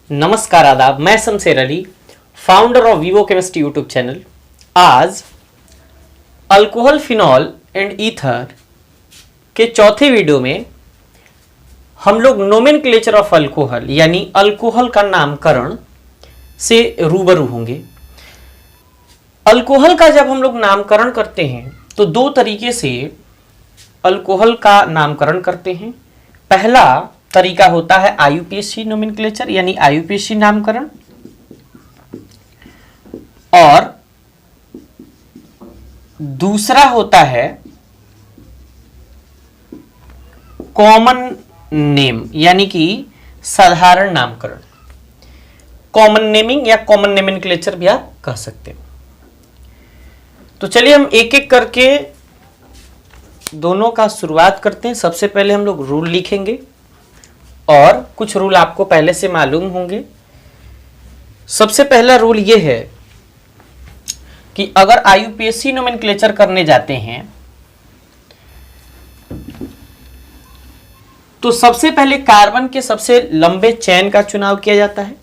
नमस्कार आदाब, मैं Shamsher Ali, founder of Vivo chemistry YouTube channel. आज अल्कोहल, फिनॉल एंड ईथर के चौथे वीडियो में हम लोग नोमेनक्लेचर ऑफ अल्कोहल यानी अल्कोहल का नामकरण से रूबरू होंगे। अल्कोहल का जब हम लोग नामकरण करते हैं तो दो तरीके से अल्कोहल का नामकरण करते हैं। पहला तरीका होता है आईयूपीएसी नोमेनक्लेचर यानी आईयूपीएसी नामकरण, और दूसरा होता है कॉमन नेम यानी कि साधारण नामकरण। कॉमन नेमिंग या कॉमन नोमेनक्लेचर भी आप कह सकते हैं। तो चलिए हम एक एक करके दोनों का शुरुआत करते हैं। सबसे पहले हम लोग रूल लिखेंगे और कुछ रूल आपको पहले से मालूम होंगे। सबसे पहला रूल यह है कि अगर आईयूपीएसी नोमेनक्लेचर करने जाते हैं तो सबसे पहले कार्बन के सबसे लंबे चेन का चुनाव किया जाता है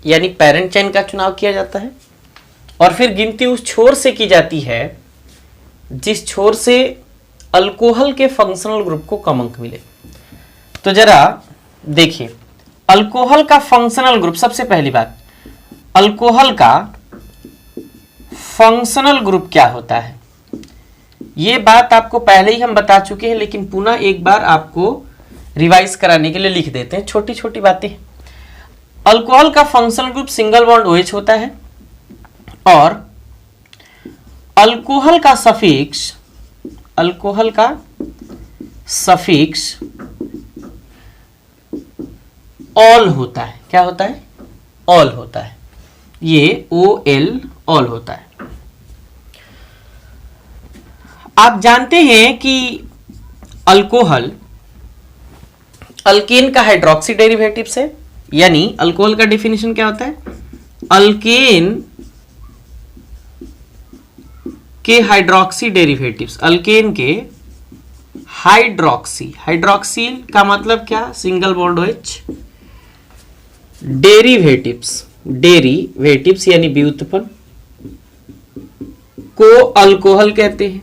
यानी पेरेंट चेन का चुनाव किया जाता है, और फिर गिनती उस छोर से की जाती है जिस छोर से अल्कोहल के फंक्शनल ग्रुप को कम अंक मिले। तो जरा देखिए, अल्कोहल का फंक्शनल ग्रुप, सबसे पहली बात, अल्कोहल का फंक्शनल ग्रुप क्या होता है ये बात आपको पहले ही हम बता चुके हैं, लेकिन पुनः एक बार आपको रिवाइज कराने के लिए लिख देते हैं। छोटी छोटी बातें। अल्कोहल का functional group single bond OH होता है और अल्कोहल का सफिक्स ऑल होता है। क्या होता है? ऑल होता है। ये OL ऑल होता है। आप जानते हैं कि अल्कोहल अल्केन का हाइड्रोक्सी डेरिवेटिव्स है, यानी अल्कोहल का डेफिनेशन क्या होता है? अल्केन के हाइड्रोक्सी डेरिवेटिव्स, अल्केन के हाइड्रोक्सी का मतलब क्या? सिंगल बॉन्ड OH, डेरिवेटिव्स यानी व्युत्पन्न को अल्कोहल कहते हैं।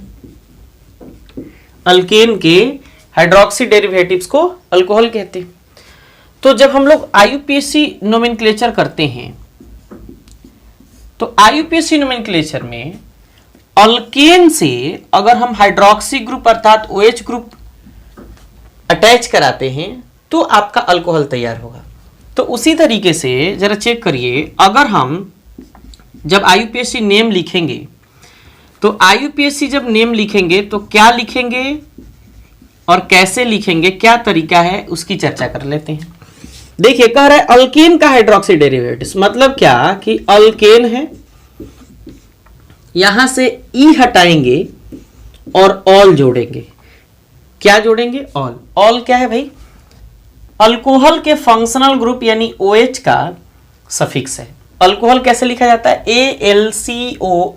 अल्केन के हाइड्रोक्सी डेरिवेटिव्स को अल्कोहल कहते हैं। तो जब हम लोग आईयूपीएसी नोमेनक्लेचर करते हैं तो आईयूपीएसी नोमेनक्लेचर में अल्केन से अगर हम हाइड्रोक्सी ग्रुप अर्थात OH ग्रुप अटैच कराते हैं तो आपका अल्कोहल तैयार होगा। तो उसी तरीके से जरा चेक करिए, अगर हम जब आईयूपीएसी नेम लिखेंगे तो आईयूपीएसी जब नेम लिखेंगे तो क्या लिखेंगे और कैसे लिखेंगे, क्या तरीका है, उसकी चर्चा कर लेते हैं। देखिए, कह रहा है अल्केन का हाइड्रोक्सी डेरिवेटिव्स, मतलब क्या कि अल्केन है, यहां से ई हटाएंगे और ऑल जोड़ेंगे। क्या जोड़ेंगे? ऑल। ऑल क्या है भाई? अल्कोहल के फंक्शनल ग्रुप यानी OH का सफिक्स है। अल्कोहल कैसे लिखा जाता है? AlCOHOL।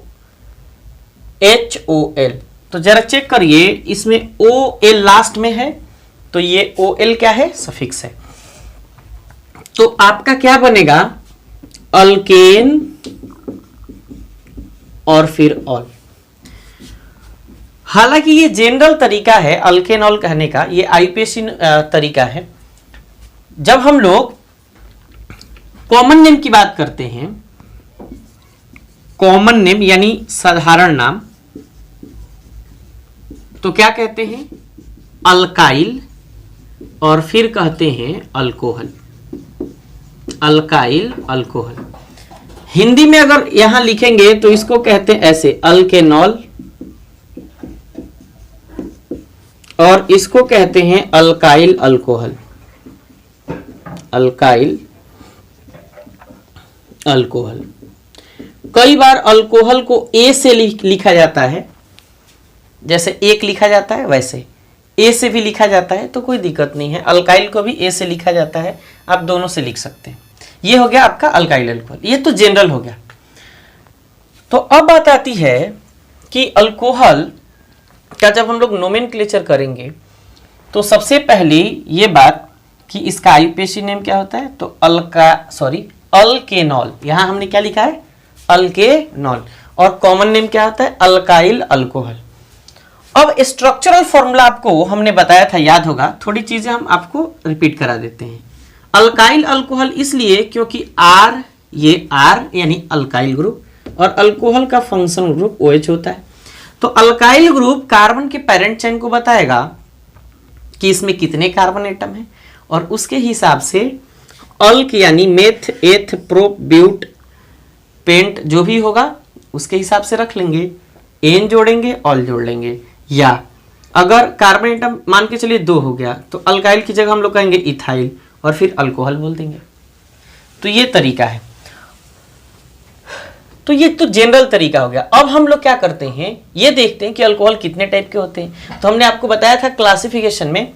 तो जरा चेक करिए, इसमें OL लास्ट में है तो ये OL क्या है? सफिक्स है। तो आपका क्या बनेगा? अल्केन और फिर ऑल। हालांकि ये जनरल तरीका है अल्केन ऑल कहने का, ये आईयूपीएसी तरीका है। जब हम लोग कॉमन नेम की बात करते हैं, कॉमन नेम यानी साधारण नाम, तो क्या कहते हैं? अल्काइल और फिर कहते हैं अल्कोहल। Alkyl, alcohol. हिंदी में अगर यहां लिखेंगे तो इसको कहते हैं ऐसे, अल्केनॉल, और इसको कहते हैं अल्काइल अल्कोहल। Alkyl alcohol. कई बार अल्कोहल को A से लिखा जाता है, जैसे एक लिखा जाता है वैसे A से भी लिखा जाता है, तो कोई दिक्कत नहीं है। अल्काइल को भी A से लिखा जाता है, आप दोनों से लिख सकते हैं। ये हो गया आपका अल्काइल अल्कोहल, ये तो जनरल हो गया। तो अब बात आती है कि अल्कोहल का जब हम लोग नोमेनक्लेचर करेंगे तो सबसे पहली ये बात कि इसका आईयूपीएसी नेम क्या होता है, तो अल्केनॉल। यहां हमने क्या लिखा है, अल्केनॉल। और कॉमन नेम क्या होता है, अल्काइल अल्कोहल। अब स्ट्रक्चरल फॉर्मूला आपको हमने बताया था, याद होगा, थोड़ी चीजें हम आपको रिपीट करा देते हैं। अल्काइल अल्कोहल इसलिए क्योंकि आर, ये आर यानी अल्काइल ग्रुप, और अल्कोहल का फंक्शनल ग्रुप OH होता है। तो अल्काइल ग्रुप कार्बन के पेरेंट चेन को बताएगा कि इसमें कितने कार्बन एटम हैं, और उसके हिसाब से अल्क यानी मेथ, एथ, प्रोप, ब्यूट, पेंट जो भी होगा उसके हिसाब से रख लेंगे, एन जोड़ेंगे, ऑल जोड़ लेंगे। या अगर कार्बन एटम मान के चलिए 2 हो गया तो अल्काइल की जगह हम लोग कहेंगे इथाइल और फिर अल्कोहल बोल देंगे। तो ये तरीका है। तो ये तो जनरल तरीका हो गया। अब हम लोग क्या करते हैं, ये देखते हैं कि अल्कोहल कितने टाइप के होते हैं। तो हमने आपको बताया था क्लासिफिकेशन में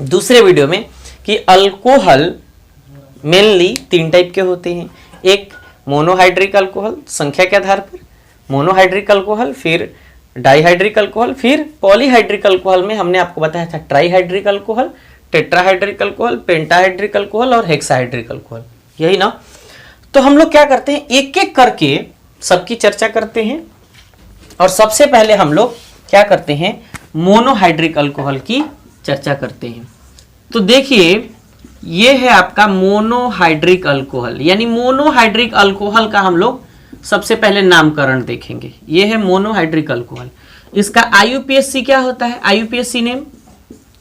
दूसरे वीडियो में कि अल्कोहल मेनली 3 टाइप के होते हैं। एक मोनोहाइड्रिक अल्कोहल संख्या के आधार पर, मोनोहाइड्रिक अल्कोहल, फिर डाइहाइड्रिक अल्कोहल, फिर पॉलीहाइड्रिक अल्कोहल में हमने आपको बताया था ट्राइहाइड्रिक अल्कोहल, टेट्राहाइड्रिक अल्कोहल, पेंटाहाइड्रिक अल्कोहल और हेक्साहाइड्रिक अल्कोहल, यही ना। तो हम लोग क्या करते हैं, एक एक करके सबकी चर्चा करते हैं। और सबसे पहले हम लोग क्या करते हैं, मोनोहाइड्रिक अल्कोहल की चर्चा करते हैं। तो देखिए ये है आपका मोनोहाइड्रिक अल्कोहल, यानी मोनोहाइड्रिक अल्कोहल का हम लोग सबसे पहले नामकरण देखेंगे। ये है मोनोहाइड्रिक अल्कोहल। इसका आईयूपीएसी क्या होता है, आईयूपीएसी नेम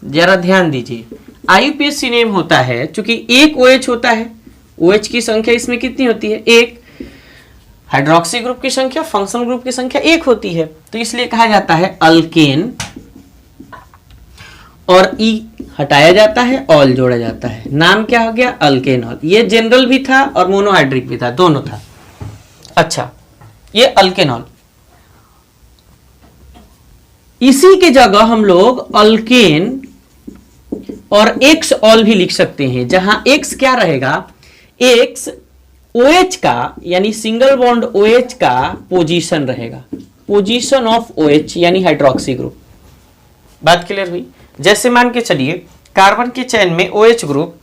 जरा ध्यान दीजिए। आईयूपीएसी नेम होता है, चूंकि एक OH होता है, OH की संख्या इसमें कितनी होती है, 1। हाइड्रोक्सी ग्रुप की संख्या, फंक्शनल ग्रुप की संख्या 1 होती है, तो इसलिए कहा जाता है अल्केन, और E हटाया जाता है, ऑल जोड़ा जाता है, नाम क्या हो गया, अल्केनॉल। ये जनरल भी था और मोनोहाइड्रिक भी था, दोनों था। अच्छा, ये अल्केनॉल। इसी के जगह हम लोग अल्केन और एक्स ऑल भी लिख सकते हैं, जहां एक्स क्या रहेगा, एक्स OH का यानी सिंगल बॉन्ड OH का पोजीशन रहेगा, पोजीशन ऑफ OH यानी हाइड्रोक्सी ग्रुप। बात क्लियर हुई। जैसे मान के चलिए कार्बन के चेन में OH ग्रुप,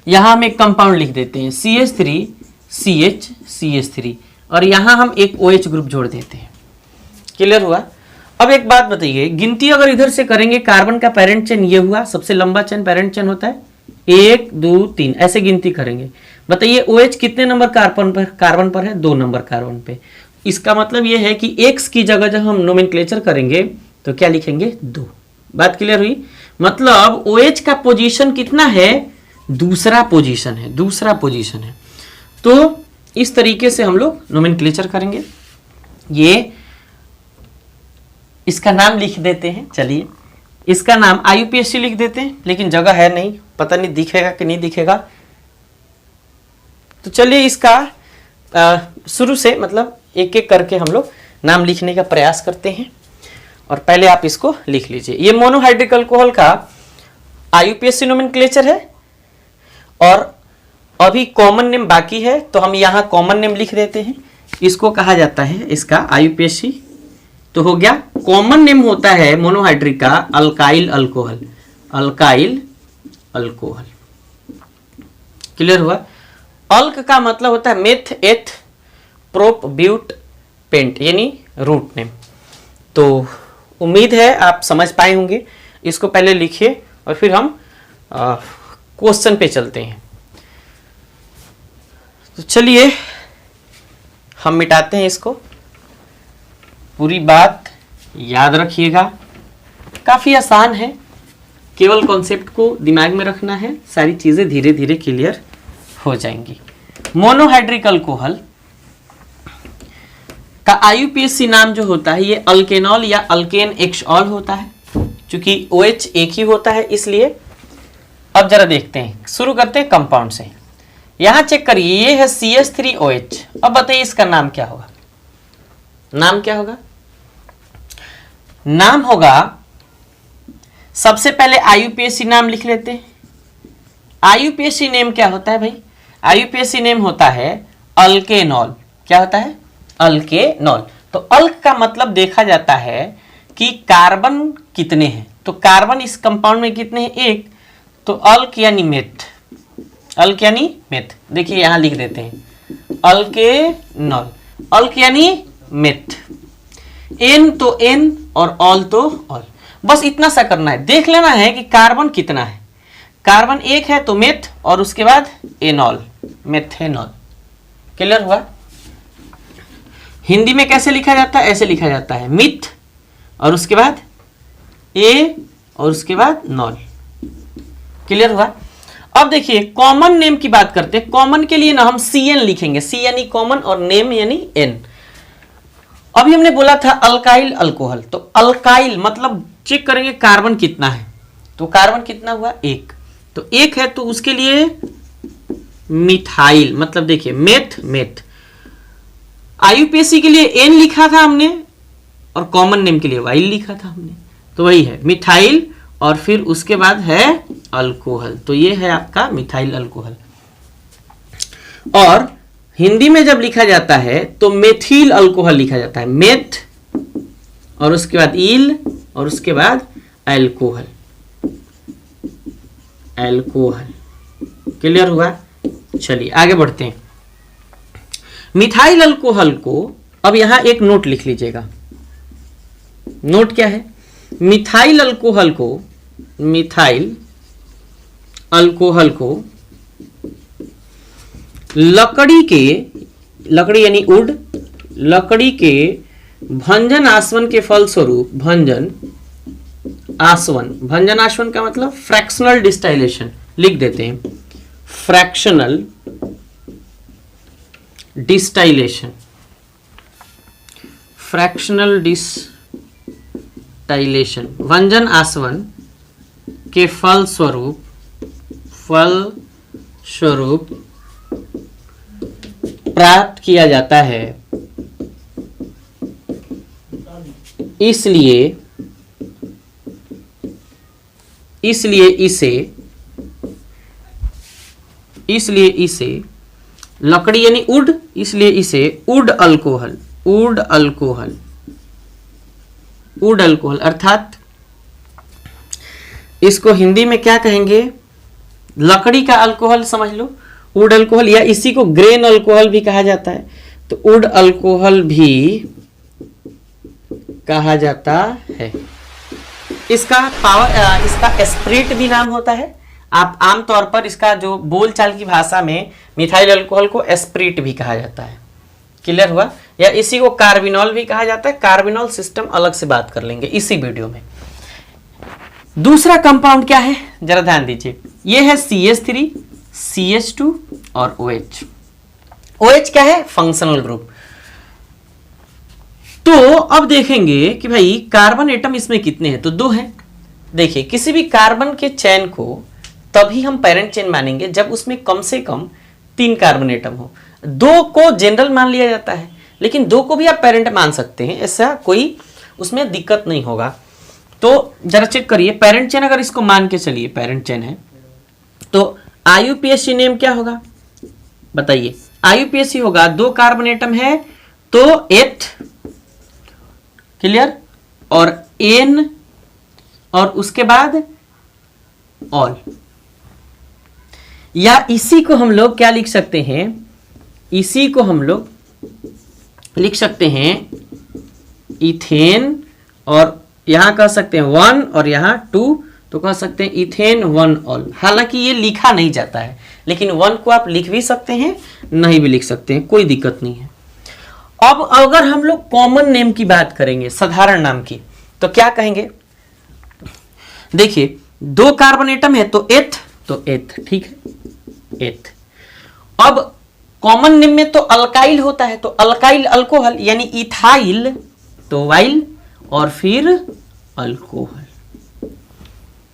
यहां हम एक कंपाउंड लिख देते हैं CH3 CH CH3, और यहां हम एक OH ग्रुप जोड़ देते हैं। क्लियर हुआ। अब एक बात बताइए, गिनती अगर इधर से करेंगे, कार्बन का पेरेंट चेन ये हुआ, सबसे लंबा चेन पेरेंट चेन होता है, 1 2 3 ऐसे गिनती करेंगे। बताइए OH कितने नंबर कार्बन पर है, 2 नंबर कार्बन पे। इसका मतलब ये है कि X की जगह जब हम नोमेनक्लेचर करेंगे तो क्या लिखेंगे, 2। बात क्लियर हुई। मतलब OH का पोजीशन कितना है, दूसरा पोजीशन है, दूसरा पोजीशन है। तो इस तरीके से हम लोग नोमेनक्लेचर करेंगे। ये इसका नाम लिख देते हैं, चलिए इसका नाम आईयूपीएसी लिख देते हैं, लेकिन जगह है नहीं, पता नहीं दिखेगा कि नहीं दिखेगा। तो चलिए इसका शुरू से मतलब एक एक करके हम लोग नाम लिखने का प्रयास करते हैं, और पहले आप इसको लिख लीजिए। ये मोनोहाइड्रिक अल्कोहल का आईयूपीएसी नोमेनक्लेचर है, और अभी कॉमन नेम बाकी है, तो हम यहाँ कॉमन नेम लिख देते हैं। इसको कहा जाता है, इसका आईयूपीएसी तो हो गया। कॉमन नेम होता है मोनोहाइड्रिक का alkyl alcohol, alkyl alcohol. Clear हुआ। अल्क का मतलब होता है मेथ, एथ, प्रोप, ब्यूट, पेंट, यानी रूट नेम। तो उम्मीद है आप समझ पाए होंगे। इसको पहले लिखिए और फिर हम क्वेश्चन पे चलते हैं। तो चलिए हम मिटाते हैं इसको। पूरी बात याद रखिएगा, काफी आसान है, केवल कॉन्सेप्ट को दिमाग में रखना है, सारी चीजें धीरे धीरे क्लियर हो जाएंगी। मोनोहाइड्रिक अल्कोहल का आईयूपीएसी नाम जो होता है, ये अल्केनॉल या अल्केन एक्सऑल होता है, क्योंकि OH एक ही होता है इसलिए। अब जरा देखते हैं, शुरू करते हैं कंपाउंड से। यहां चेक करिए, ये है CH3OH। अब बताइए इसका नाम क्या होगा, नाम क्या होगा, नाम होगा, सबसे पहले आईयूपीएसी नाम लिख लेते हैं। आईयूपीएसी नेम क्या होता है भाई, आईयूपीएसी नेम होता है अल्केनॉल। क्या होता है, अल्केनॉल। तो अल्क का मतलब देखा जाता है कि कार्बन कितने हैं, तो कार्बन इस कंपाउंड में कितने हैं, 1, तो अल्क यानी मेथ, अल्क यानी मेथ। देखिए यहां लिख देते हैं अल्केनॉल, अल्क यानी मेथ, एन तो एन और ऑल तो ऑल। बस इतना सा करना है, देख लेना है कि कार्बन कितना है। कार्बन एक है तो मेथ और उसके बाद एनॉल, मेथेनॉल। क्लियर हुआ? हिंदी में कैसे लिखा जाता है? ऐसे लिखा जाता है मिथ और उसके बाद ए और उसके बाद नॉल। क्लियर हुआ? अब देखिए कॉमन नेम की बात करते हैं। कॉमन के लिए ना हम CN लिखेंगे, C यानी कॉमन और नेम यानी N। अभी हमने बोला था अल्काइल अल्कोहल, तो अल्काइल मतलब चेक करेंगे कार्बन कितना है, तो कार्बन कितना हुआ? एक, तो एक है तो उसके लिए मिथाइल, मतलब देखिए मेथ मेथ। IUPAC के लिए N लिखा था हमने और कॉमन नेम के लिए वाइल लिखा था हमने, तो वही है मिथाइल और फिर उसके बाद है अल्कोहल, तो ये है आपका मिथाइल अल्कोहल। और हिंदी में जब लिखा जाता है तो मेथिल अल्कोहल लिखा जाता है, मेथ और उसके बाद इल और उसके बाद अल्कोहल, अल्कोहल। क्लियर हुआ? चलिए आगे बढ़ते हैं। मिथाइल अल्कोहल को अब यहां एक नोट लिख लीजिएगा। नोट क्या है? मिथाइल अल्कोहल को, मिथाइल अल्कोहल को लकड़ी के, लकड़ी यानी वुड, लकड़ी के भंजन आसवन के फलस्वरूप, भंजन आसवन, भंजन आसवन का मतलब फ्रैक्शनल डिस्टाइलेशन, लिख देते हैं फ्रैक्शनल डिस्टाइलेशन, फ्रैक्शनल डिस्टाइलेशन, भंजन आसवन के फलस्वरूप, फलस्वरूप प्राप्त किया जाता है, इसलिए इसे लकड़ी यानी वुड, इसलिए इसे would alcohol, would alcohol, would alcohol अर्थात इसको हिंदी में क्या कहेंगे? लकड़ी का अल्कोहल समझ लो, वुड अल्कोहल, या इसी को ग्रेन अल्कोहल भी कहा जाता है, तो वुड अल्कोहल भी कहा जाता है। इसका पावर, इसका एस्प्रिट भी नाम होता है। आप आमतौर पर इसका जो बोलचाल की भाषा में मिथाइल अल्कोहल को एस्प्रिट भी कहा जाता है। क्लियर हुआ? या इसी को कार्बिनॉल भी कहा जाता है। कार्बिनॉल सिस्टम अलग से बात कर लेंगे इसी वीडियो में। दूसरा कंपाउंड क्या है जरा ध्यान दीजिए, ये है CH3, CH2 और OH। OH क्या है? Functional group. तो अब देखेंगे कि भाई कार्बन एटम इसमें कितने हैं, तो 2 हैं। देखिए किसी भी कार्बन के चेन को तभी हम पेरेंट चेन मानेंगे जब उसमें कम से कम 3 कार्बन एटम हो। 2 को जनरल मान लिया जाता है, लेकिन 2 को भी आप पेरेंट मान सकते हैं, ऐसा कोई उसमें दिक्कत नहीं होगा। तो जरा चेक करिए, पेरेंट चेन अगर इसको मान के चलिए पेरेंट चेन है, तो IUPAC नेम क्या होगा बताइए? IUPAC होगा 2 कार्बन एटम है तो एथ, क्लियर, और एन और उसके बाद ऑल। या इसी को हम लोग क्या लिख सकते हैं? इसी को हम लोग लिख सकते हैं इथेन, और यहां कह सकते हैं 1 और यहां 2, तो कह सकते हैं इथेन 1 ऑल। हालांकि ये लिखा नहीं जाता है, लेकिन 1 को आप लिख भी सकते हैं, नहीं भी लिख सकते हैं, कोई दिक्कत नहीं है। अब अगर हम लोग कॉमन नेम की बात करेंगे, साधारण नाम की, तो क्या कहेंगे? देखिए 2 कार्बन एटम है तो एथ, तो एथ, ठीक है, एथ। अब कॉमन नेम में तो अल्काइल होता है, तो अल्काइल अल्कोहल यानी इथाइल, तो वाइल और फिर अल्कोहल।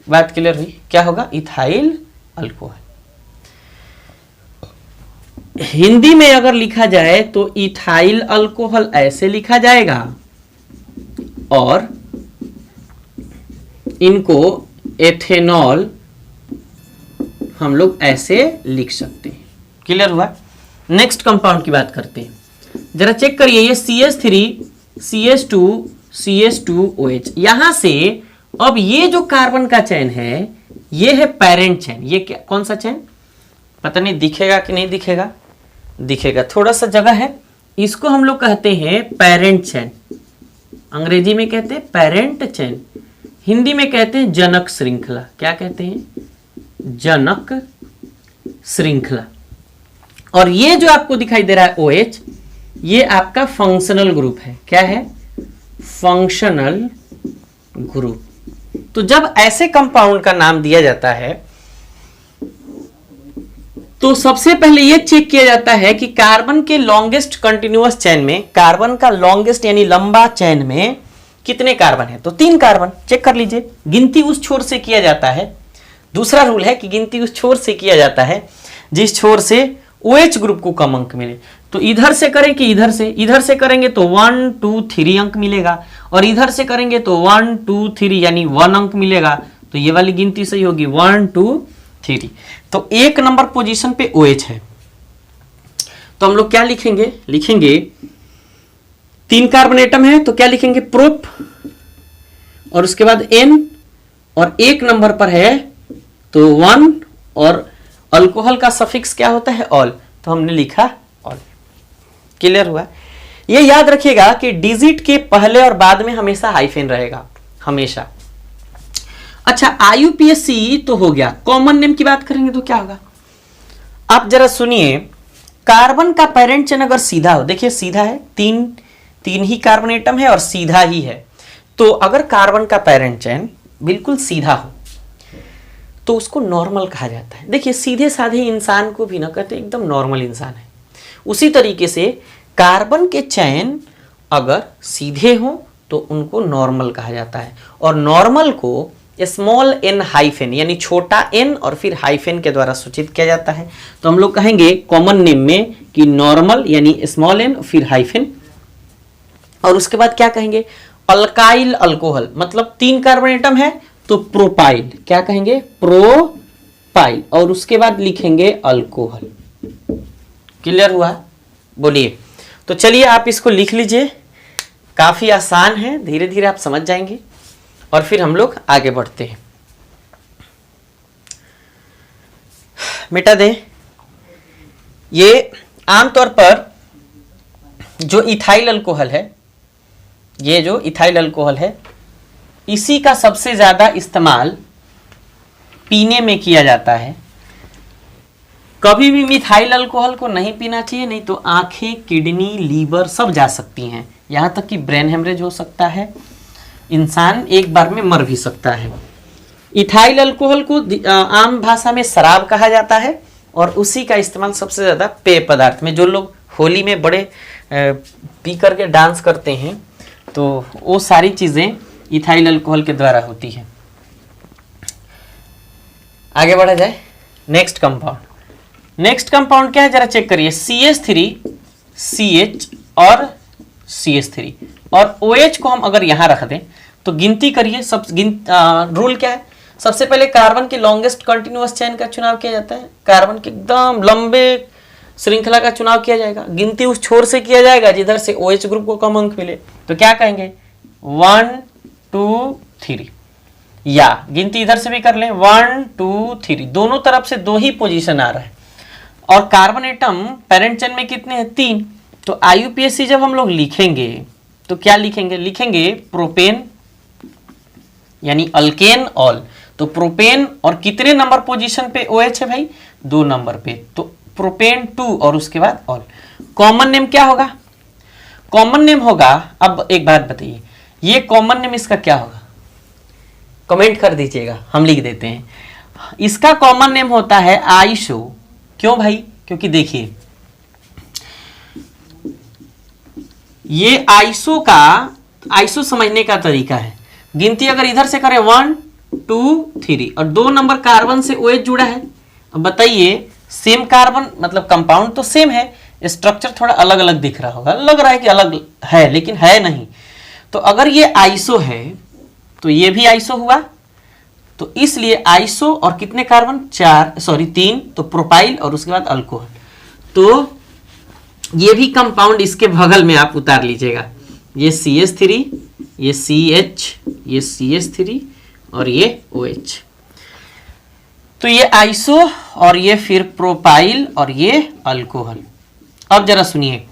बात क्लियर हुई? क्या होगा? Ethyl alcohol. हिंदी में अगर लिखा जाए तो इथाइल अल्कोहल ऐसे लिखा जाएगा और इनको एथेनॉल हम लोग ऐसे लिख सकते हैं। क्लियर हुआ? नेक्स्ट कंपाउंड की बात करते हैं, जरा चेक करिए, ये CH3, CH2, CH2OH। यहां से अब ये जो कार्बन का चैन है ये है पेरेंट चेन। ये क्या, कौन सा चेन, पता नहीं दिखेगा कि नहीं दिखेगा, दिखेगा, थोड़ा सा जगह है। इसको हम लोग कहते हैं पेरेंट चेन, अंग्रेजी में कहते हैं पेरेंट चेन, हिंदी में कहते हैं जनक श्रृंखला। क्या कहते हैं, जनक श्रृंखला। और ये जो आपको दिखाई दे रहा है OH, ये आपका फंक्शनल ग्रुप है। क्या है, फंक्शनल ग्रुप। तो जब ऐसे कंपाउंड का नाम दिया जाता है तो सबसे पहले यह चेक किया जाता है कि कार्बन के लॉन्गेस्ट कंटिन्यूअस चेन में, कार्बन का लॉन्गेस्ट यानी लंबा चेन में कितने कार्बन है। तो 3 कार्बन चेक कर लीजिए, गिनती उस छोर से किया जाता है। दूसरा रूल है कि गिनती उस छोर से किया जाता है जिस छोर से OH ग्रुप को कम अंक मिले। तो इधर से करें कि इधर से करेंगे तो 1 2 3 अंक मिलेगा, और इधर से करेंगे तो 1 2 3 यानी 1 अंक मिलेगा। तो ये वाली गिनती सही होगी, 1 2 3। तो 1 नंबर पोजीशन पे OH है। तो हम लोग क्या लिखेंगे, लिखेंगे 3 कार्बन एटम है तो क्या लिखेंगे, प्रोप, और उसके बाद N, और 1 नंबर पर है तो 1, और अल्कोहल का सफिक्स क्या होता है, ऑल, तो हमने लिखा ऑल। क्लियर हुआ। ये याद रखिएगा कि डिजिट के पहले और बाद में हमेशा हाइफेन रहेगा, हमेशा। अच्छा, IUPAC तो हो गया। कॉमन नेम की बात करेंगे तो क्या होगा, आप जरा सुनिए। कार्बन का पेरेंट चेन अगर सीधा हो, देखिए सीधा है, तीन ही कार्बन एटम है और सीधा ही है। तो अगर कार्बन का पेरेंट चेन बिल्कुल सीधा हो तो उसको नॉर्मल कहा जाता है। देखिए सीधे साधे इंसान को भी ना कहते एकदम नॉर्मल इंसान है। उसी तरीके से कार्बन के चैन अगर सीधे हो तो उनको नॉर्मल कहा जाता है, और नॉर्मल को स्मॉल n हाइफेन यानी छोटा n और फिर हाइफेन के द्वारा सूचित किया जाता है। तो हम लोग कहेंगे कॉमन नेम में कि नॉर्मल यानी स्मॉल n फिर हाइफेन, और उसके बाद क्या कहेंगे, अल्काइल अल्कोहल, मतलब 3 कार्बन एटम है तो प्रोपाइल, क्या कहेंगे, प्रोपाइल, और उसके बाद लिखेंगे अल्कोहल। क्लियर हुआ, बोलिए। तो चलिए आप इसको लिख लीजिए, काफी आसान है, धीरे धीरे आप समझ जाएंगे, और फिर हम लोग आगे बढ़ते हैं। मिटा दे। ये आमतौर पर जो इथाइल अल्कोहल है, ये जो इथाइल अल्कोहल है, इसी का सबसे ज्यादा इस्तेमाल पीने में किया जाता है। कभी भी मिथाइल अल्कोहल को नहीं पीना चाहिए, नहीं तो आंखें, किडनी, लीवर सब जा सकती हैं, यहां तक कि ब्रेन हेमरेज हो सकता है, इंसान एक बार में मर भी सकता है। इथाइल अल्कोहल को आम भाषा में शराब कहा जाता है, और उसी का इस्तेमाल सबसे ज्यादा पेय पदार्थ में, जो लोग होली में बड़े पी करके डांस करते हैं, तो वो सारी चीजें इथाइल अल्कोहल के द्वारा होती है। आगे बढ़ा जाए। नेक्स्ट कंपाउंड क्या है, जरा चेक करिए, CH3 CH और CH3, और OH को हम अगर यहां रख दें तो गिनती करिए। रूल क्या है, सबसे पहले कार्बन के लॉन्गेस्ट कंटिन्यूअस चेन का चुनाव किया जाता है, कार्बन के एकदम लंबे श्रृंखला का चुनाव किया जाएगा, गिनती उस छोर से किया जाएगा जिधर से OH ग्रुप को कम अंक मिले। तो क्या कहेंगे, 1 2 3, या गिनती इधर से भी कर लें, 1 2 3, दोनों तरफ से 2 ही पोजीशन आ रहा है, और कार्बन एटम पेरेंट चेन में कितने हैं, 3। तो IUPAC जब हम लोग लिखेंगे तो क्या लिखेंगे, लिखेंगे प्रोपेन यानी अल्केन ऑल। तो प्रोपेन, और कितने नंबर पोजीशन पे OH है भाई, 2 नंबर पे, तो प्रोपेन 2 और उसके बाद ऑल। कॉमन नेम क्या होगा, कॉमन नेम होगा, अब एक बात बताइए, ये कॉमन नेम इसका क्या होगा, कमेंट कर दीजिएगा, हम लिख देते हैं। इसका कॉमन नेम होता है आइसो। क्यों भाई, क्योंकि देखिए ये आइसो समझने का तरीका है। गिनती अगर इधर से करें 1 2 3, और 2 नंबर कार्बन से OH जुड़ा है। अब बताइए, सेम कार्बन मतलब कंपाउंड तो सेम है, स्ट्रक्चर थोड़ा अलग अलग दिख रहा होगा, लग रहा है कि अलग है लेकिन है नहीं। तो अगर ये आइसो है तो ये भी आइसो हुआ, तो इसलिए आइसो और कितने कार्बन, 3, तो प्रोपाइल और उसके बाद अल्कोहल। तो ये भी कंपाउंड इसके बगल में आप उतार लीजिएगा, ये CH3, ये CH, ये CH3 और ये OH। तो ये आइसो और ये फिर प्रोपाइल और ये अल्कोहल। अब जरा सुनिए,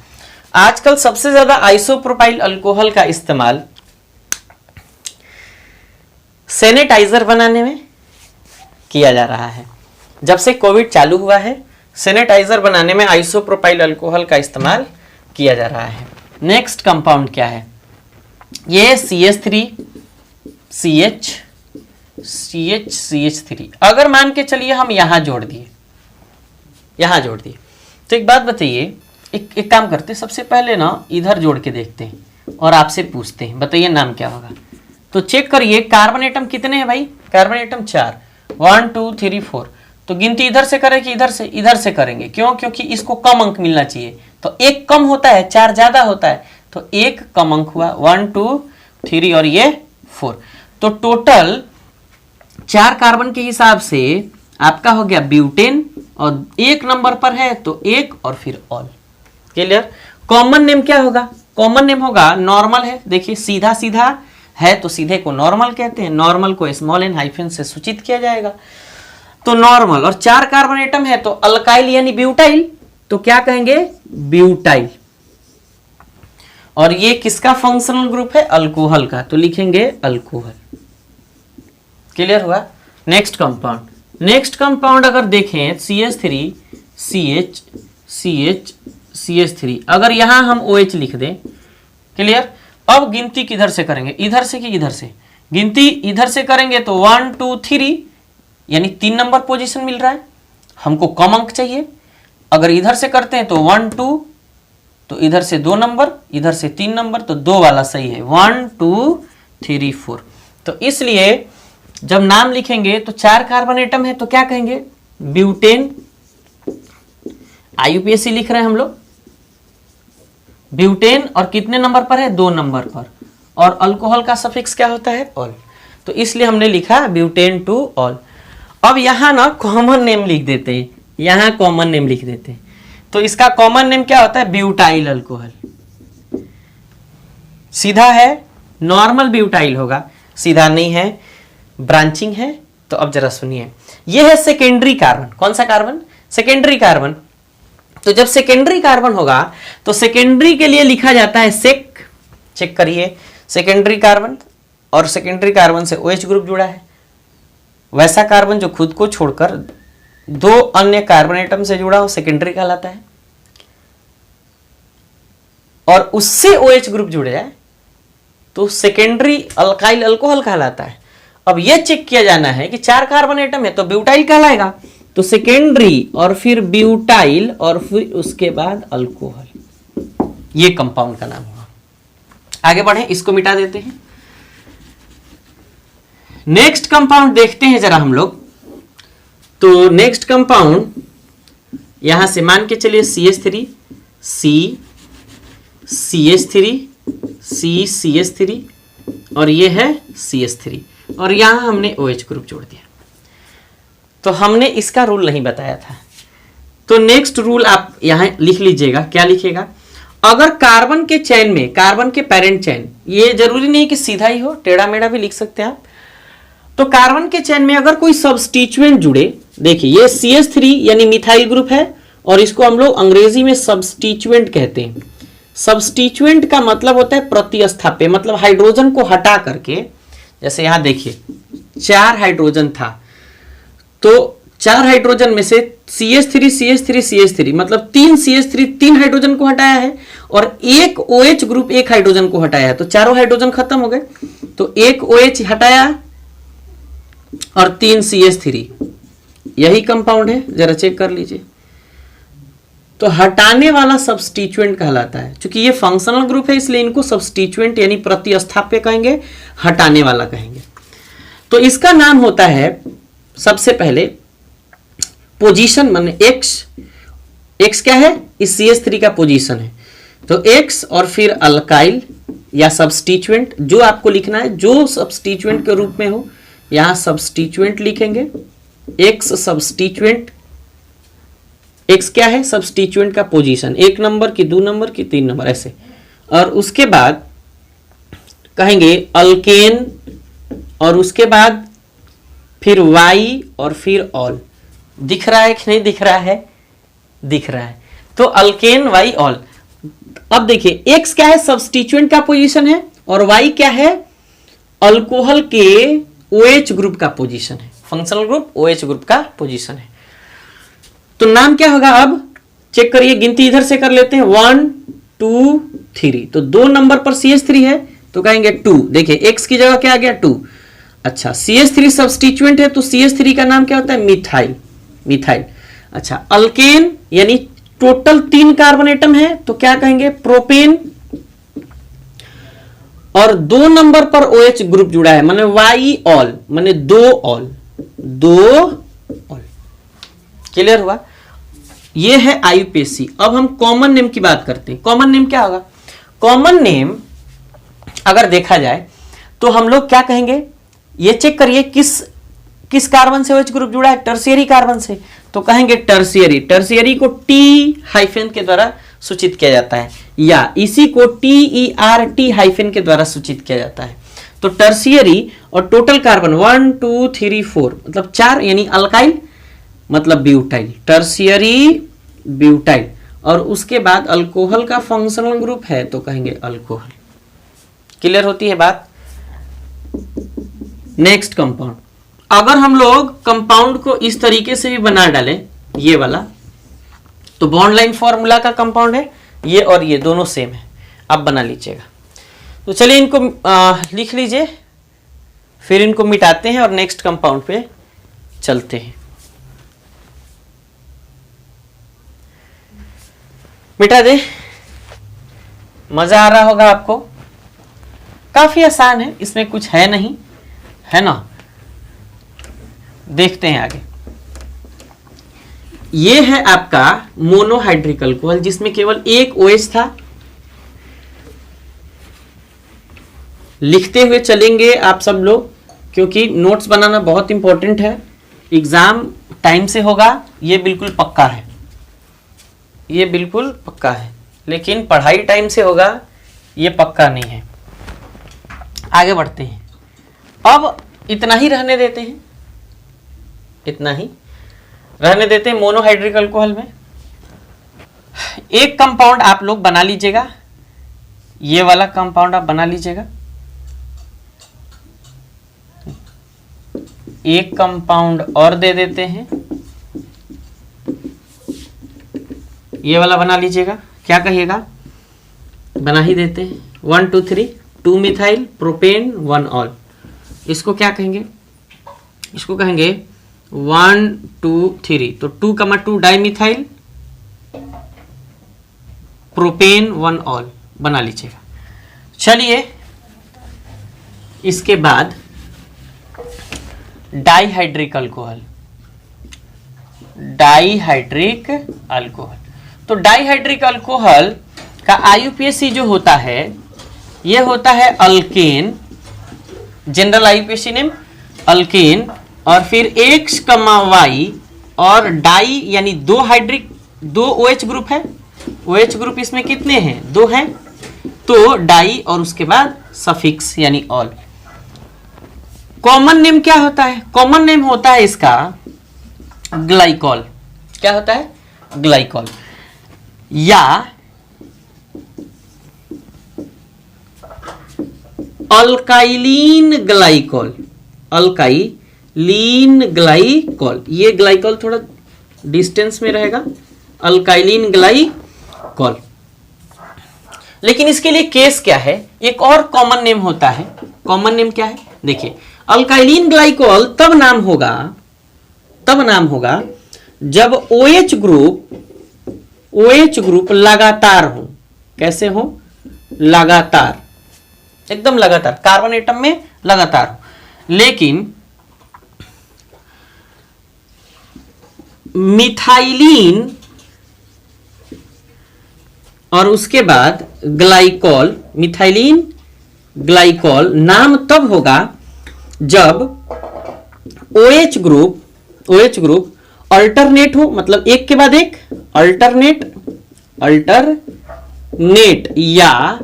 आजकल सबसे ज्यादा आइसोप्रोपाइल अल्कोहल का इस्तेमाल सैनिटाइजर बनाने में किया जा रहा है। जब से कोविड चालू हुआ है, सैनिटाइजर बनाने में आइसोप्रोपाइल अल्कोहल का इस्तेमाल किया जा रहा है। नेक्स्ट कंपाउंड क्या है? ये CH3 CH3। अगर मान के चलिए हम यहां जोड़ दिए, तो एक बात बताइए, एक काम करते हैं, सबसे पहले ना इधर जोड़ के देखते हैं और आपसे पूछते हैं, बताइए नाम क्या होगा। तो चेक करिए कार्बन एटम कितने हैं भाई? Carbon atom 4, 1 2 3 4। तो गिनती इधर से करें कि इधर से करेंगे? क्यों? क्योंकि इसको कम अंक मिलना चाहिए। तो एक कम होता है, 4 ज्यादा होता है, तो एक कम अंक हुआ, 1 2 3 और ये 4। तो टोटल 4 कार्बन के हिसाब से आपका हो गया ब्यूटेन, और एक नंबर पर है तो एक और फिर ऑल। क्लियर? कॉमन नेम क्या होगा? कॉमन नेम होगा नॉर्मल है। देखिए सीधा सीधा है तो सीधे को नॉर्मल कहते हैं, नॉर्मल को स्मॉल एन हाइफन से सूचित किया जाएगा। तो नॉर्मल, और 4 कार्बन एटम है तो अल्काइल यानी ब्यूटाइल, तो क्या कहेंगे? ब्यूटाइल। और ये किसका फंक्शनल ग्रुप है? अल्कोहल का, तो लिखेंगे अल्कोहल। क्लियर हुआ? नेक्स्ट कंपाउंड अगर देखें CH3 CH3, अगर यहां हम OH लिख दें। क्लियर? अब गिनती किधर से करेंगे? इधर से कि इधर से? गिनती इधर से करेंगे तो 1 2 3 यानी 3 नंबर पोजीशन मिल रहा है, हमको कम अंक चाहिए। अगर इधर से करते हैं तो 1 2, तो इधर से 2 नंबर, इधर से 3 नंबर, तो 2 वाला सही है, 1 2 3 4। तो इसलिए जब नाम लिखेंगे तो 4 कार्बन एटम है तो क्या कहेंगे? ब्यूटेन। IUPAC लिख रहे हैं हम लोग, ब्यूटेन, और कितने नंबर पर है? 2 नंबर पर। और अल्कोहल का सफिक्स क्या होता है? ऑल। तो इसलिए हमने लिखा ब्यूटेन टू ऑल। अब यहां ना कॉमन नेम लिख देते हैं, यहां कॉमन नेम लिख देते हैं। तो इसका कॉमन नेम क्या होता है? Butyl alcohol. सीधा है नॉर्मल ब्यूटाइल होगा, सीधा नहीं है, ब्रांचिंग है। तो अब जरा सुनिए, यह है सेकेंडरी कार्बन। कौन सा कार्बन? Secondary carbon. तो जब सेकेंडरी कार्बन होगा तो सेकेंडरी के लिए लिखा जाता है सेक। चेक करिए, सेकेंडरी कार्बन, और सेकेंडरी कार्बन से OH ग्रुप जुड़ा है। वैसा कार्बन जो खुद को छोड़कर 2 अन्य कार्बन एटम से जुड़ा हो सेकेंडरी कहलाता है, और उससे OH ग्रुप जुड़ जाए तो सेकेंडरी अल्काइल अल्कोहल कहलाता है। अब यह चेक किया जाना है कि 4 कार्बन एटम है तो ब्यूटाइल कहलाएगा, तो सेकेंडरी और फिर ब्यूटाइल और फिर उसके बाद अल्कोहल, ये कंपाउंड का नाम होगा। आगे बढ़े, इसको मिटा देते हैं। नेक्स्ट कंपाउंड देखते हैं जरा हम लोग। तो नेक्स्ट कंपाउंड यहां से मान के चलिए CH3 CH3 और ये है CH3, और यहां हमने OH ग्रुप जोड़ दिया। तो हमने इसका रूल नहीं बताया था, तो नेक्स्ट रूल आप यहां लिख लीजिएगा। क्या लिखेगा? अगर कार्बन के चेन में, कार्बन के पेरेंट चेन, ये जरूरी नहीं कि सीधा ही हो, टेढ़ा मेढ़ा भी लिख सकते हैं आप। तो कार्बन के चेन में अगर कोई सब्स्टिट्यूएंट जुड़े, देखिए ये CH3 यानी मिथाइल ग्रुप है, और इसको हम लोग अंग्रेजी में सब्स्टिट्यूएंट कहते हैं। सब्स्टिट्यूएंट का मतलब होता है प्रतिस्थाप्य, मतलब हाइड्रोजन को हटा करके। जैसे यहां देखिए 4 हाइड्रोजन था, तो 4 हाइड्रोजन में से CH3 मतलब 3 CH3 3 हाइड्रोजन को हटाया है, और एक OH ग्रुप 1 हाइड्रोजन को हटाया है, तो चारों हाइड्रोजन खत्म हो गए। तो एक OH हटाया और 3 CH3, यही कंपाउंड है, जरा चेक कर लीजिए। तो हटाने वाला सब्स्टिट्यूएंट कहलाता है। क्योंकि ये फंक्शनल ग्रुप है इसलिए इनको सब्स्टिट्यूएंट यानी प्रतिस्थाप्य कहेंगे, हटाने वाला कहेंगे। तो इसका नाम होता है सबसे पहले पोजीशन, माने एक्स क्या है? इस CH3 का पोजीशन है, तो एक्स और फिर अल्काइल या सब्स्टिट्यूएंट जो आपको लिखना है, जो सब्स्टिट्यूएंट के रूप में हो, यहां सब्स्टिट्यूएंट लिखेंगे। एक्स सब्स्टिट्यूएंट, एक्स क्या है? सब्स्टिट्यूएंट का पोजीशन, 1 नंबर की, 2 नंबर की, 3 नंबर ऐसे। और उसके बाद कहेंगे अल्केन, और उसके बाद फिर वाई और फिर ऑल। दिख रहा है कि नहीं दिख रहा है? दिख रहा है। तो अल्केन वाई ऑल। अब देखिए एक्स क्या है? सब्स्टिट्यूएंट का पोजीशन है, और वाई क्या है? अल्कोहल के OH ग्रुप का पोजीशन है, फंक्शनल ग्रुप OH ग्रुप का पोजीशन है। तो नाम क्या होगा? अब चेक करिए, गिनती इधर से कर लेते हैं, 1 2 3। तो 2 नंबर पर CH3 है तो कहेंगे 2। देखिए x की जगह क्या आ गया? 2। अच्छा, CH3 सब्स्टिट्यूएंट है तो CH3 का नाम क्या होता है? मिथाइल। मिथाइल। अच्छा, अल्केन यानी टोटल 3 कार्बन एटम है तो क्या कहेंगे? प्रोपेन। और 2 नंबर पर OH ग्रुप जुड़ा है, माने वाई ऑल, माने 2 ऑल। 2 ऑल। क्लियर हुआ? ये है IUPAC। अब हम कॉमन नेम की बात करते हैं। कॉमन नेम क्या होगा? कॉमन नेम अगर देखा जाए तो हम लोग क्या कहेंगे? ये चेक करिए किस कार्बन से OH ग्रुप जुड़ा है? टर्शियरी कार्बन से, तो कहेंगे टर्शियरी। टर्शियरी को T हाइफन के द्वारा सूचित किया जाता है, या इसी को TERT हाइफन के द्वारा सूचित किया जाता है। तो टर्शियरी और टोटल कार्बन 1 2 3 4 मतलब 4, यानी अल्काइल मतलब ब्यूटाइल। Tertiary butyl. और उसके बाद अल्कोहल का फंक्शनल ग्रुप है तो कहेंगे अल्कोहल। क्लियर होती है बात? Next compound. अगर हम लोग कंपाउंड को इस तरीके से भी बना डालें, ये वाला, तो बॉन्ड लाइन फॉर्मूला का कंपाउंड है ये, और ये दोनों सेम है। आप बना लीजिएगा। तो चलिए इनको लिख लीजिए, फिर इनको मिटाते हैं और नेक्स्ट कंपाउंड पे चलते हैं। मिटा दे। मजा आ रहा होगा आपको? काफी आसान है, इसमें कुछ है नहीं, है ना? देखते हैं आगे। ये है आपका मोनोहाइड्रिक अल्कोहल, जिसमें केवल एक OH था। लिखते हुए चलेंगे आप सब लोग, क्योंकि नोट्स बनाना बहुत इंपॉर्टेंट है। एग्जाम टाइम से होगा, ये बिल्कुल पक्का है, ये बिल्कुल पक्का है। लेकिन पढ़ाई टाइम से होगा, ये पक्का नहीं है। आगे बढ़ते हैं। अब इतना ही रहने देते हैं, इतना ही रहने देते हैं मोनोहाइड्रिक अल्कोहल में। एक कंपाउंड आप लोग बना लीजिएगा, ये वाला कंपाउंड आप बना लीजिएगा। एक कंपाउंड और दे देते हैं, ये वाला बना लीजिएगा। क्या कहिएगा? बना ही देते हैं। 1 2 3 2 मिथाइल प्रोपेन 1 ऑल। इसको क्या कहेंगे? इसको कहेंगे 1 2 3। तो 2 डाई मिथाइल प्रोपेन 1 ऑल बना लीजिएगा। चलिए इसके बाद डाइहाइड्रिक अल्कोहल। डाइहाइड्रिक अल्कोहल, तो डाइहाइड्रिक अल्कोहल का IUPAC जो होता है, यह होता है alkane. General IUPAC name alkane, और फिर X, Y और डाई यानी 2 हाइड्रिक, 2 OH ग्रुप है। OH ग्रुप इसमें कितने हैं? 2 हैं। तो डाई और उसके बाद सफिक्स यानी ऑल। कॉमन नेम क्या होता है? कॉमन नेम होता है इसका ग्लाइकॉल। क्या होता है? ग्लाइकॉल, या अल्काइलिन ग्लाइकॉल। अल्काइलिन ग्लाइकॉल, ये ग्लाइकॉल थोड़ा डिस्टेंस में रहेगा, अल्काइलिन ग्लाइकॉल। लेकिन इसके लिए केस क्या है? एक और कॉमन नेम होता है। कॉमन नेम क्या है? देखिए, अल्काइलिन ग्लाइकॉल तब नाम होगा जब OH ग्रुप लगातार हो। कैसे हो? लगातार, एकदम लगातार, कार्बन एटम में लगातार हो। लेकिन मिथाइलिन और उसके बाद ग्लाइकॉल, मिथाइलिन ग्लाइकॉल नाम तब होगा जब OH ग्रुप अल्टरनेट हो, मतलब एक के बाद एक, अल्टरनेट या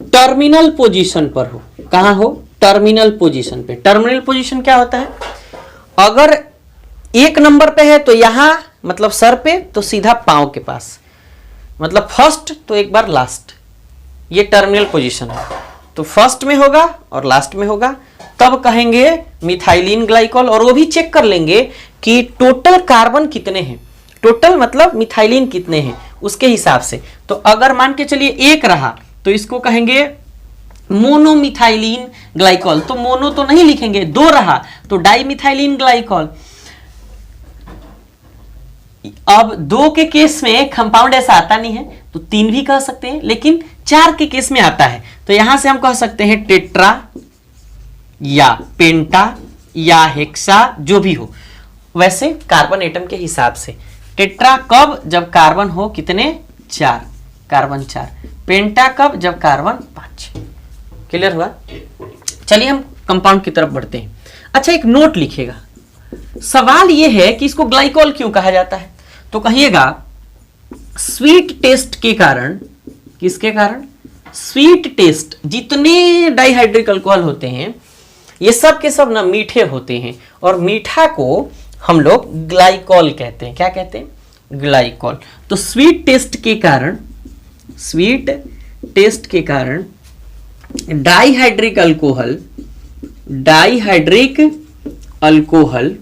टर्मिनल पोजीशन पर हो। कहां हो? टर्मिनल पोजीशन पे। टर्मिनल पोजीशन क्या होता है? अगर एक नंबर पे है तो यहां मतलब सर पे, तो सीधा पांव के पास, मतलब फर्स्ट तो एक बार लास्ट, ये टर्मिनल पोजीशन है। तो फर्स्ट में होगा और लास्ट में होगा, तब कहेंगे मिथाइलिन ग्लाइकॉल। और वो भी चेक कर लेंगे कि टोटल कार्बन कितने हैं, टोटल मतलब मिथाइलिन कितने हैं उसके हिसाब से। तो अगर मान के चलिए एक रहा तो इसको कहेंगे मोनोमिथाइलिन ग्लाइकॉल। तो मोनो तो नहीं लिखेंगे, दो रहा तो डाइमिथाइलिन ग्लाइकॉल। अब दो के केस में कंपाउंड ऐसा आता नहीं है तो तीन भी कह सकते हैं, लेकिन चार के केस में आता है तो यहां से हम कह सकते हैं टेट्रा या पेंटा या हेक्सा, जो भी हो। वैसे कार्बन एटम के हिसाब से टेट्रा कब? जब कार्बन हो कितने? 4, कार्बन 4। पेंटा कब? जब कार्बन 5। क्लियर हुआ? चलिए हम कंपाउंड की तरफ बढ़ते हैं। अच्छा, एक नोट लिखिएगा। सवाल यह है कि इसको ग्लाइकॉल क्यों कहा जाता है? तो कहिएगा स्वीट टेस्ट के कारण। किसके कारण? Sweet taste. जितने डाइहाइड्रिक अल्कोहल होते हैं ये सब के सब ना मीठे होते हैं, और मीठा को हम लोग ग्लाइकॉल कहते हैं। क्या कहते हैं? ग्लाइकॉल। तो स्वीट टेस्ट के कारण, स्वीट टेस्ट के कारण dihydric alcohol, dihydric alcohol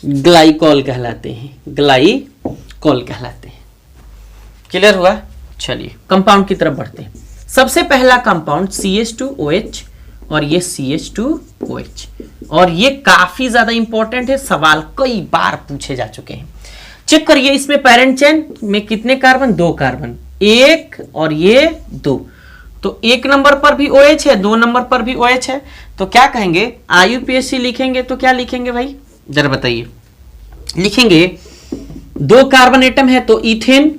glycol कहलाते हैं, ग्लाइकॉल कहलाते हैं। क्लियर हुआ? चलिए कंपाउंड की तरफ बढ़ते हैं। सबसे पहला कंपाउंड CH2OH, और ये CH2OH, और ये काफी ज्यादा इंपॉर्टेंट है, सवाल कई बार पूछे जा चुके हैं। चेक करिए इसमें पैरेंट चेन में कितने कार्बन? 2 कार्बन, 1 और ये 2। तो 1 नंबर पर भी OH है, 2 नंबर पर भी OH है। तो क्या कहेंगे? IUPAC लिखेंगे तो क्या लिखेंगे भाई, जरा बताइए। लिखेंगे 2 कार्बन एटम है तो इथेन,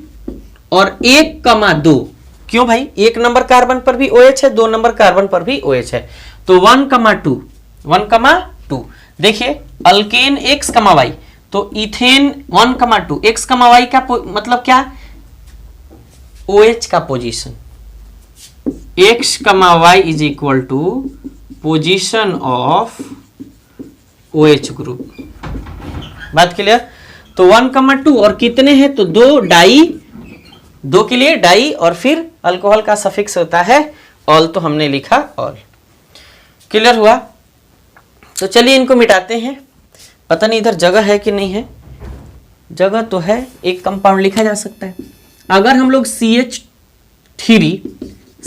और 1,2। क्यों भाई? 1 नंबर कार्बन पर भी OH है, 2 नंबर कार्बन पर भी OH है, तो 1,2, 1,2। देखिए अल्केन X, Y, तो इथेन 1,2। X, Y का मतलब क्या? OH का position. X, Y is equal to position of OH group. बात क्लियर? तो 1,2 और कितने हैं? तो 2 डाई, 2 के लिए डाई, और फिर अल्कोहल का सफिक्स होता है ऑल, तो हमने लिखा ऑल। क्लियर हुआ? तो चलिए इनको मिटाते हैं। पता नहीं इधर जगह है कि नहीं है, जगह तो है, एक कंपाउंड लिखा जा सकता है। अगर हम लोग CH3,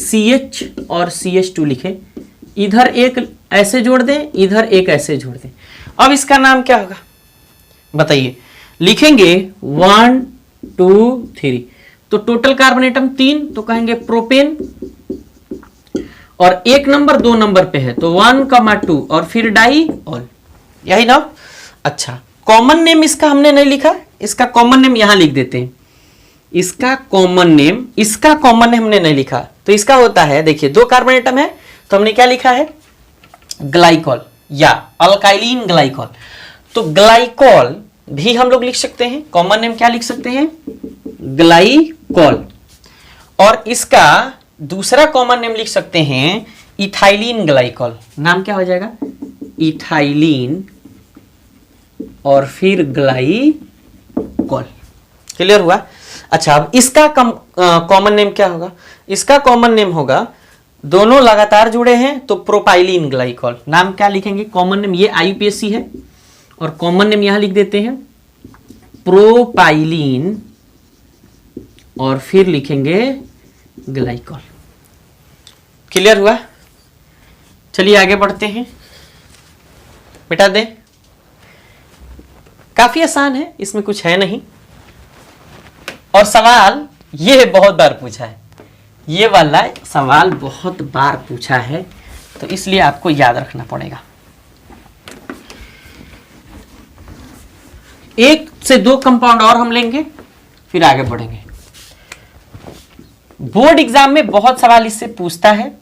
CH और CH2 लिखे, इधर एक ऐसे जोड़ दें, इधर एक ऐसे जोड़ दें, अब इसका नाम क्या होगा बताइए? लिखेंगे 1, 2, 3, तो टोटल कार्बन एटम 3, तो कहेंगे प्रोपेन। और 1 नंबर 2 नंबर पे है तो 1,2 और फिर डाई ऑल, यही ना? अच्छा, कॉमन नेम इसका हमने नहीं लिखा, इसका कॉमन नेम यहां लिख देते हैं। इसका कॉमन नेम हमने नहीं लिखा, तो इसका होता है, देखिए 2 कार्बन एटम है तो हमने क्या लिखा है? ग्लाइकॉल या अल्काइलिन ग्लाइकॉल। तो ग्लाइकॉल भी हम लोग लिख सकते हैं, कॉमन नेम क्या लिख सकते हैं? ग्लाइकॉल। और इसका दूसरा कॉमन नेम लिख सकते हैं इथाइलिन ग्लाइकॉल। नाम क्या हो जाएगा? इथाइलिन और फिर ग्लाइकॉल। क्लियर हुआ? अच्छा, अब इसका कॉमन नेम क्या होगा? इसका कॉमन नेम होगा, दोनों लगातार जुड़े हैं तो प्रोपाइलिन ग्लाइकॉल। नाम क्या लिखेंगे? कॉमन नेम, ये IUPAC है और कॉमन नेम यहां लिख देते हैं प्रोपाइलिन, और फिर लिखेंगे ग्लाइकॉल। क्लियर हुआ? चलिए आगे बढ़ते हैं। मिटा दें, काफी आसान है, इसमें कुछ है नहीं। और सवाल ये बहुत बार पूछा है, ये वाला सवाल बहुत बार पूछा है, तो इसलिए आपको याद रखना पड़ेगा। 1 से 2 कंपाउंड और हम लेंगे, फिर आगे बढ़ेंगे। बोर्ड एग्जाम में बहुत सवाल इससे पूछता है।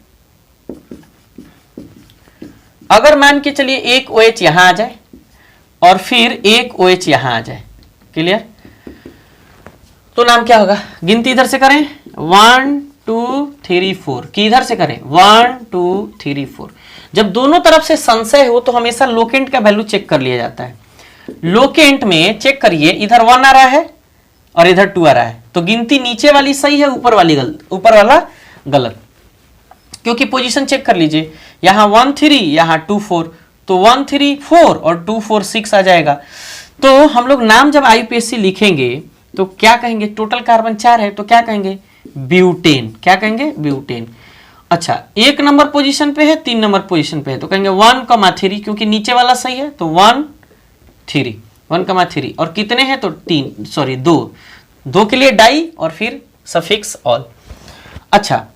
अगर मान के चलिए एक OH यहां आ जाए और फिर एक OH यहां आ जाए, क्लियर? तो नाम क्या होगा? गिनती इधर से करें, 1 2 3 4, किधर से करें? 1 2 3 4। जब दोनों तरफ से संशय हो तो हमेशा लोकेंट का वैल्यू चेक कर लिया जाता है। लोकेंट में चेक करिए, इधर 1 आ रहा है और इधर 2 आ रहा है, तो गिनती नीचे वाली सही है, ऊपर वाला गलत, क्योंकि पोजीशन चेक कर लीजिए, यहां 1 3, यहां 2 4, तो 1 3 4 और 2 4 6 आ जाएगा। तो हम लोग नाम जब आईयूपीएसी लिखेंगे तो क्या कहेंगे, टोटल कार्बन 4 है तो क्या कहेंगे, ब्यूटेन। क्या कहेंगे, ब्यूटेन। अच्छा, 1 नंबर पोजीशन पे है, 3 नंबर पोजीशन पे है, तो कहेंगे 1,3, क्योंकि नीचे वाला सही है, तो 1 3 1,3, और कितने हैं तो 2 के लिए डाई और फिर सफिक्स ऑल। अच्छा,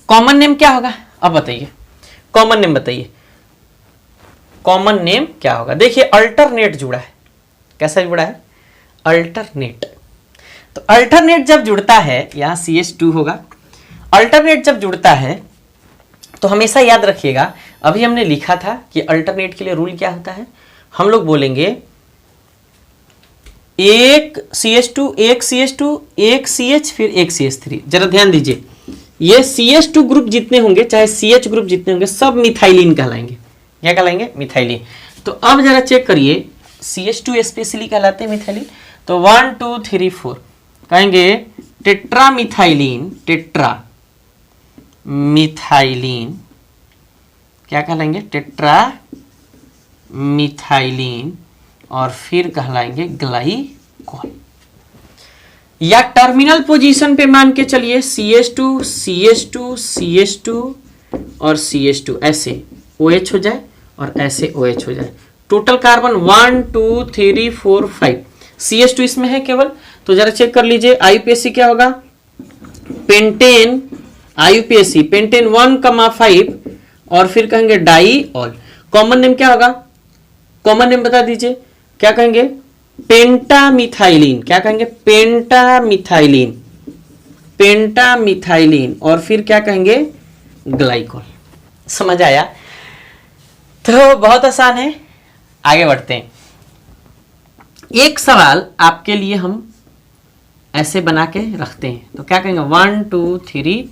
कॉमन नेम क्या होगा, अब बताइए, कॉमन नेम बताइए, कॉमन नेम क्या होगा। देखिए अल्टरनेट जुड़ा है, कैसा जुड़ा है, अल्टरनेट। तो अल्टरनेट जब जुड़ता है, यहां CH2 होगा, अल्टरनेट जब जुड़ता है तो हमेशा याद रखिएगा, अभी हमने लिखा था कि अल्टरनेट के लिए रूल क्या होता है, हम लोग बोलेंगे एक CH2 एक CH2 एक CH फिर एक CH3। जरा ध्यान दीजिए, ये CH2 ग्रुप जितने होंगे चाहे CH ग्रुप जितने होंगे सब मिथाइलिन कहलाएंगे। क्या कहलाएंगे, मिथाइलिन। तो अब जरा चेक करिए, CH2 स्पेशली कहलाते हैं मिथाइलिन, तो 1 2 3 4 कहेंगे टेट्रा मिथाइलिन, टेट्रा मिथाइलिन, क्या कहलाएंगे, टेट्रा मिथाइलिन, और फिर कहलाएंगे ग्लाइकॉल। या टर्मिनल पोजीशन पे मान के चलिए CH2 CH2 CH2 और CH2, ऐसे OH हो जाए और ऐसे OH हो जाए, टोटल कार्बन 1 2 3 4 5, CH2 इसमें है केवल। तो जरा चेक कर लीजिए आईयूपीएसी क्या होगा, पेंटेन, आईयूपीएसी पेंटेन 1,5 और फिर कहेंगे डाई ऑल। कॉमन नेम क्या होगा, कॉमन नेम बता दीजिए, क्या कहेंगे, पेंटामिथाइलिन। क्या कहेंगे, पेंटामिथाइलिन, पेंटामिथाइलिन, और फिर क्या कहेंगे, ग्लाइकॉल। समझ आया। तो बहुत आसान है, आगे बढ़ते हैं। एक सवाल आपके लिए हम ऐसे बना के रखते हैं, तो क्या कहेंगे 1 2 3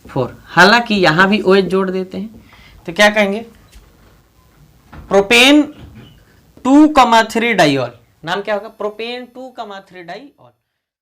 4, हालांकि यहां भी OH जोड़ देते हैं, तो क्या कहेंगे, प्रोपेन 2,3 डाइऑल। नाम क्या होगा, प्रोपेन 2,3 डाइऑल।